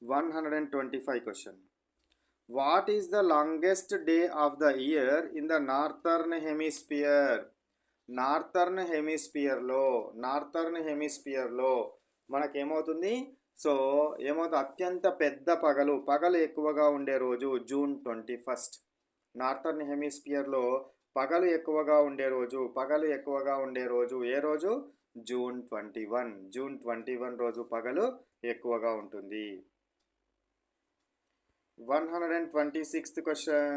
125 question. What is the longest day of the year in the northern hemisphere? Northern హెమిస్పియర్లో మనకేమవుతుంది? So ఏమవుతుంది? అత్యంత పెద్ద పగలు ఎక్కువగా ఉండే రోజు జూన్ 21. నార్థర్న్ హెమిస్పియర్లో పగలు ఎక్కువగా ఉండే రోజు ఏ రోజు? జూన్ 21 రోజు పగలు ఎక్కువగా ఉంటుంది. 126th question.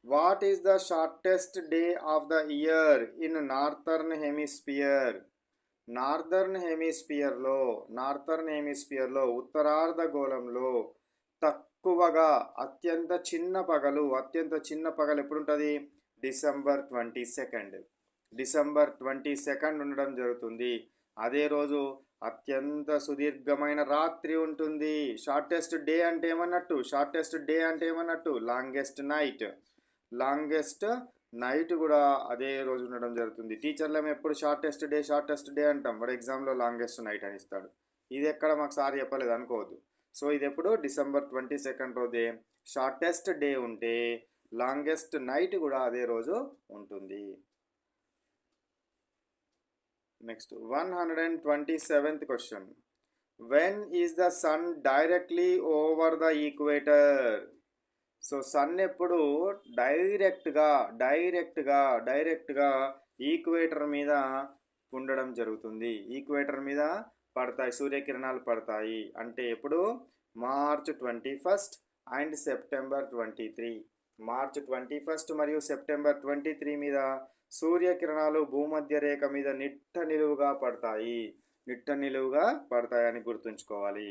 What is the shortest day of the year in northern hemisphere? Northern హెమిస్పియర్లో ఉత్తరార్ధగోళంలో అత్యంత చిన్న పగలు ఎప్పుడుంటుంది? డిసెంబర్ 22 ఉండడం జరుగుతుంది. అదే రోజు అత్యంత సుదీర్ఘమైన రాత్రి ఉంటుంది. షార్టెస్ట్ డే అంటే ఏమన్నట్టు? లాంగెస్ట్ నైట్ కూడా అదే రోజు ఉండడం జరుగుతుంది. టీచర్లు ఎప్పుడు షార్టెస్ట్ డే అంటాం, బట్ ఎగ్జామ్లో లాంగెస్ట్ నైట్ అని ఇస్తాడు. ఇది ఎక్కడ మాకు సార్ చెప్పలేదు అనుకోవద్దు. సో ఇది ఎప్పుడు? డిసెంబర్ 22 రోజే షార్టెస్ట్ డే ఉంటే లాంగెస్ట్ నైట్ కూడా అదే రోజు ఉంటుంది. Next 127th question. When is the sun directly over the equator? So sun ఎప్పుడు డైరెక్ట్గా ఈక్వేటర్ మీద ఉండడం జరుగుతుంది. ఈక్వేటర్ మీద సూర్యకిరణాలు పడతాయి అంటే ఎప్పుడు? March 21 and September 23. మార్చ్ 21 మరియు సెప్టెంబర్ 23 మీద సూర్యకిరణాలు భూమధ్య రేఖ మీద నిట్ట నిలువుగా పడతాయి అని గుర్తుంచుకోవాలి.